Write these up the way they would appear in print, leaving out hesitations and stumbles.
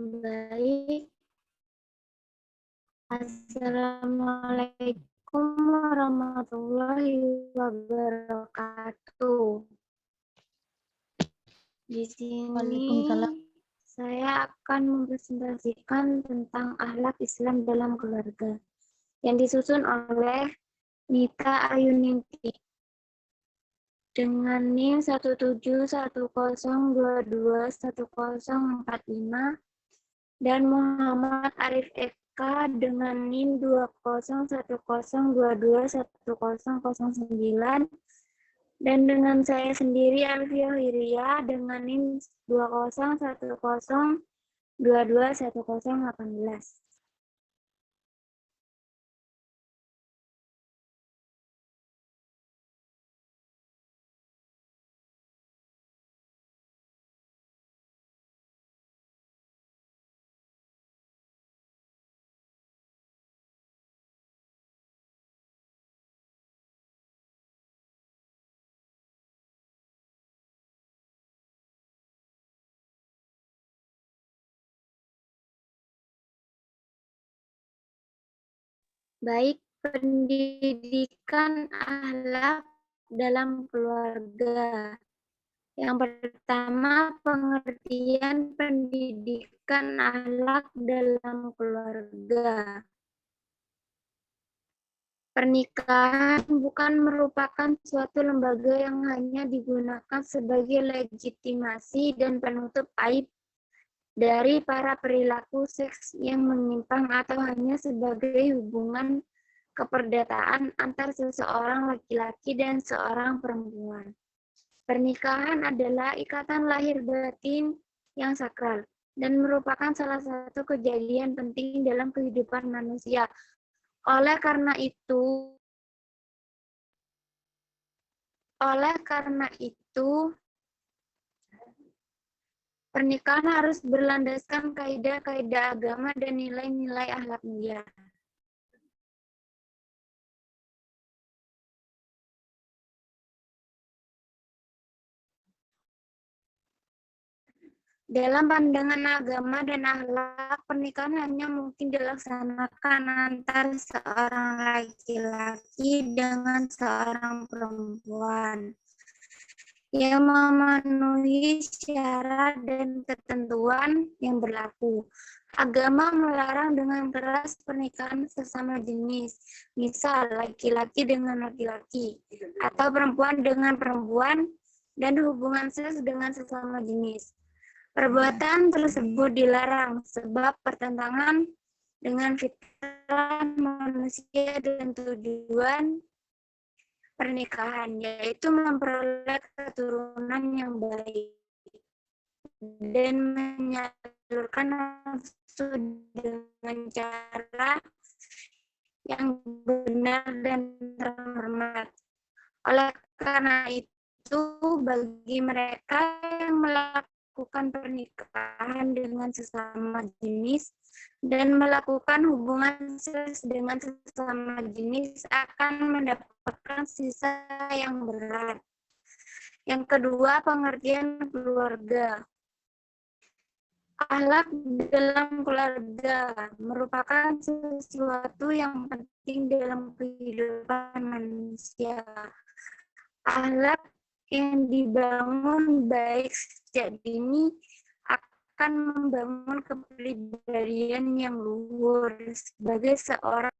Baik, Assalamualaikum warahmatullahi wabarakatuh. Di sini Waalaikumsalam. saya akan mempresentasikan tentang akhlak Islam dalam keluarga yang disusun oleh Nita Ayuninti dengan NIM 17102210045 dan Muhammad Arif Eka dengan NIM 20102210009 dan dengan saya sendiri Alfia Wiria dengan NIM 20102210018. Baik, pendidikan akhlak dalam keluarga. Yang pertama, pengertian pendidikan akhlak dalam keluarga. Pernikahan bukan merupakan suatu lembaga yang hanya digunakan sebagai legitimasi dan penutup aib dari para perilaku seks yang menyimpang atau hanya sebagai hubungan keperdataan antar seseorang laki-laki dan seorang perempuan. Pernikahan adalah ikatan lahir batin yang sakral dan merupakan salah satu kejadian penting dalam kehidupan manusia. Oleh karena itu, pernikahan harus berlandaskan kaidah-kaidah agama dan nilai-nilai akhlak mulia. Dalam pandangan agama dan akhlak, pernikahan hanya mungkin dilaksanakan antar seorang laki-laki dengan seorang perempuan yang memenuhi syarat dan ketentuan yang berlaku. Agama melarang dengan keras pernikahan sesama jenis, misal laki-laki dengan laki-laki, atau perempuan dengan perempuan, dan hubungan seks dengan sesama jenis. Perbuatan tersebut dilarang sebab bertentangan dengan fitrah manusia dan tujuan pernikahan, yaitu memperoleh keturunan yang baik dan menyalurkan nafsu dengan cara yang benar dan terhormat. Oleh karena itu, bagi mereka yang melakukan pernikahan dengan sesama jenis dan melakukan hubungan seks dengan sesama jenis akan mendapatkan sisa yang berat. Yang kedua, pengertian keluarga. Akhlak dalam keluarga merupakan sesuatu yang penting dalam kehidupan manusia. Akhlak yang dibangun baik sejak dini akan membangun kepribadian yang luhur sebagai seorang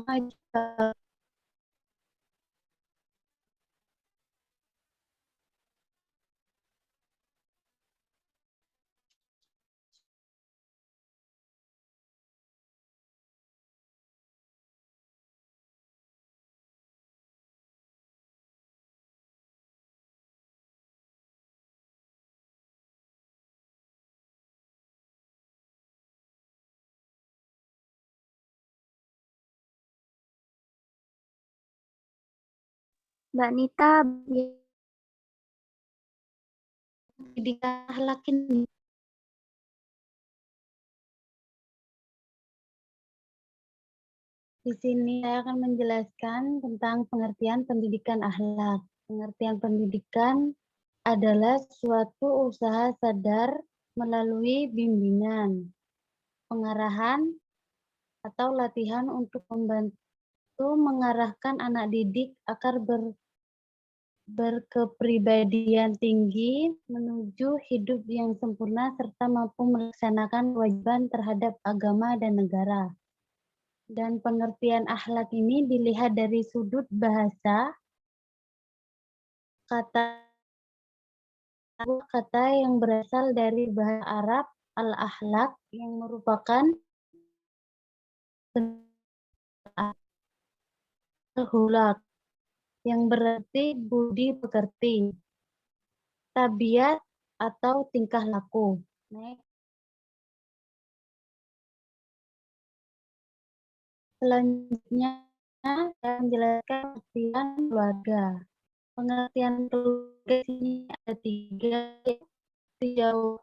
mengajar. Mbak Nita, Pendidikan akhlak ini. Di sini saya akan menjelaskan tentang pengertian pendidikan akhlak. Pengertian pendidikan adalah suatu usaha sadar melalui bimbingan, pengarahan, atau latihan untuk membantu mengarahkan anak didik agar berkepribadian tinggi menuju hidup yang sempurna serta mampu melaksanakan kewajiban terhadap agama dan negara. Dan pengertian akhlak ini dilihat dari sudut bahasa, kata yang berasal dari bahasa Arab al-akhlaq yang merupakan al-hulak yang berarti budi pekerti, tabiat atau tingkah laku. Selanjutnya saya menjelaskan pengertian keluarga. Pengertian keluarga ini ada tiga, sejauh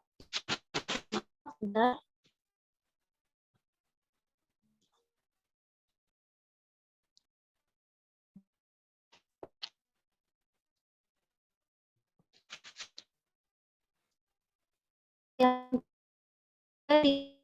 yang dari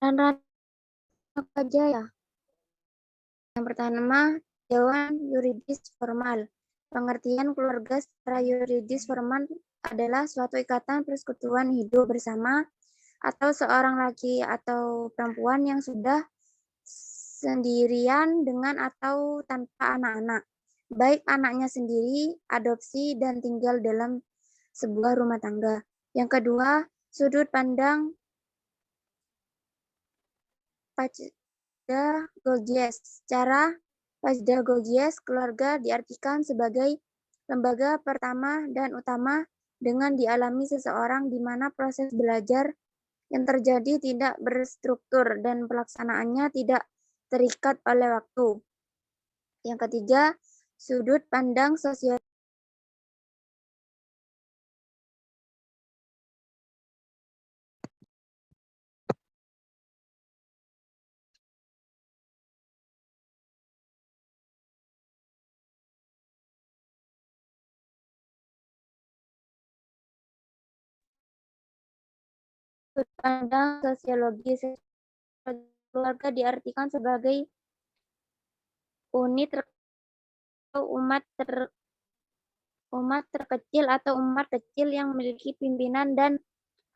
dan apa aja ya? Yang pertama, dewan yuridis formal. Pengertian keluarga secara yuridis formal adalah suatu ikatan persekutuan hidup bersama atau seorang laki atau perempuan yang sudah sendirian dengan atau tanpa anak-anak, baik anaknya sendiri, adopsi, dan tinggal dalam sebuah rumah tangga. Yang kedua, sudut pandang pedagogies. Secara pedagogies, keluarga diartikan sebagai lembaga pertama dan utama dengan dialami seseorang di mana proses belajar yang terjadi tidak berstruktur dan pelaksanaannya tidak terikat oleh waktu. Yang ketiga, sudut pandang sosial. Sudut pandang sosiologis, keluarga diartikan sebagai unit atau umat terkecil atau umat kecil yang memiliki pimpinan dan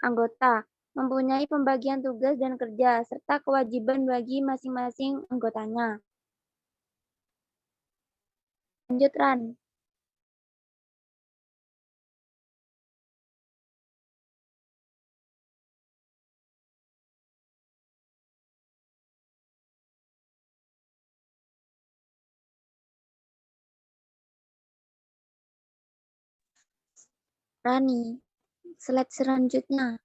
anggota, mempunyai pembagian tugas dan kerja, serta kewajiban bagi masing-masing anggotanya. Lanjut, Ran. Rani, slide selanjutnya.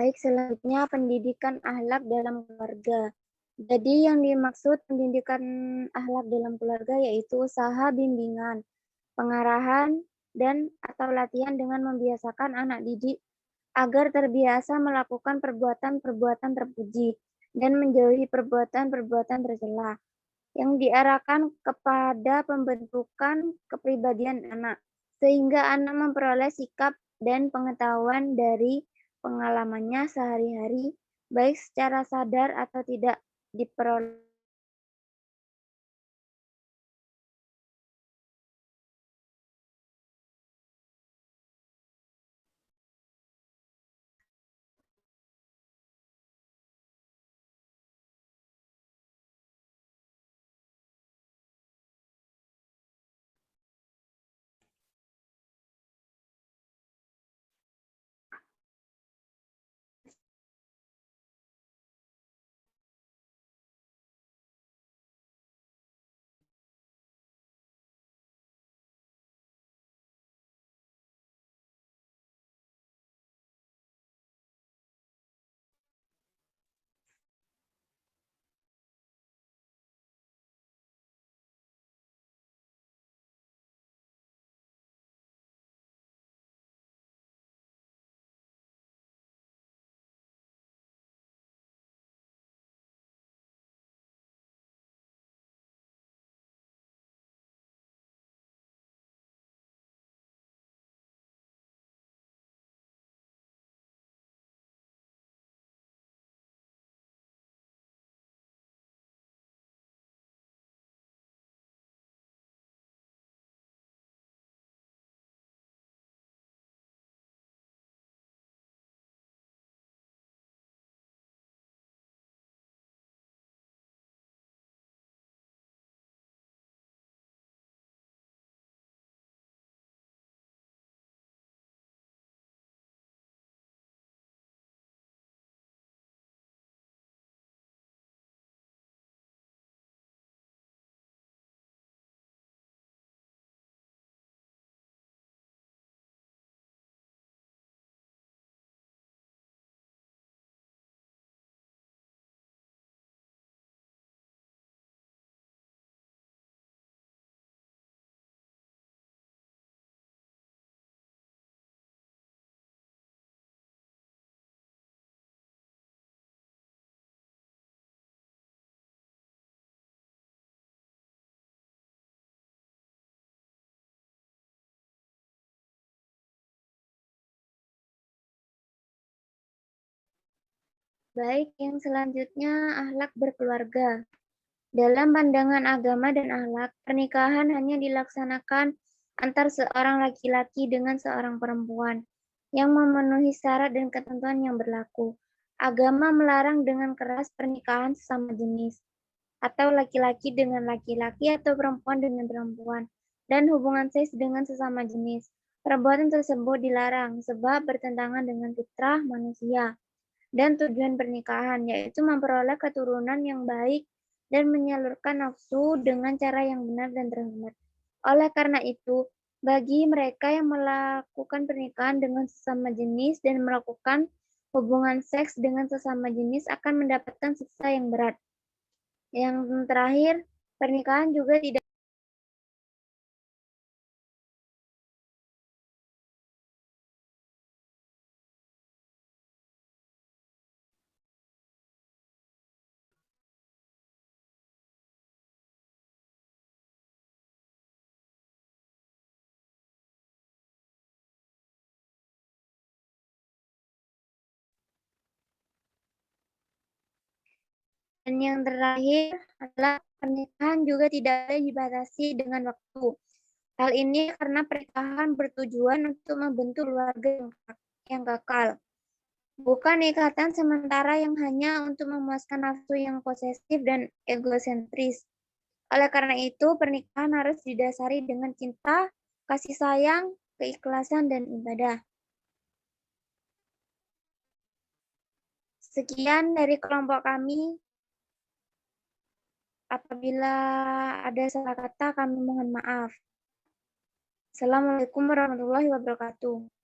Baik, selanjutnya pendidikan akhlak dalam keluarga. Jadi yang dimaksud pendidikan akhlak dalam keluarga yaitu usaha bimbingan, pengarahan, dan atau latihan dengan membiasakan anak didik agar terbiasa melakukan perbuatan-perbuatan terpuji dan menjauhi perbuatan-perbuatan tercela yang diarahkan kepada pembentukan kepribadian anak, sehingga anak memperoleh sikap dan pengetahuan dari pengalamannya sehari-hari, baik secara sadar atau tidak diperoleh. Baik, yang selanjutnya akhlak berkeluarga. Dalam pandangan agama dan akhlak, pernikahan hanya dilaksanakan antar seorang laki-laki dengan seorang perempuan yang memenuhi syarat dan ketentuan yang berlaku. Agama melarang dengan keras pernikahan sesama jenis, atau laki-laki dengan laki-laki atau perempuan dengan perempuan, dan hubungan seks dengan sesama jenis. Perbuatan tersebut dilarang sebab bertentangan dengan fitrah manusia dan tujuan pernikahan, yaitu memperoleh keturunan yang baik dan menyalurkan nafsu dengan cara yang benar dan terhormat. Oleh karena itu, bagi mereka yang melakukan pernikahan dengan sesama jenis dan melakukan hubungan seks dengan sesama jenis akan mendapatkan siksa yang berat. Yang terakhir, pernikahan juga tidak dan yang terakhir adalah pernikahan juga tidak boleh dibatasi dengan waktu. Hal ini karena pernikahan bertujuan untuk membentuk keluarga yang kekal, bukan ikatan sementara yang hanya untuk memuaskan nafsu yang posesif dan egosentris. Oleh karena itu, pernikahan harus didasari dengan cinta, kasih sayang, keikhlasan, dan ibadah. Sekian dari kelompok kami. Apabila ada salah kata, kami mohon maaf. Assalamualaikum warahmatullahi wabarakatuh.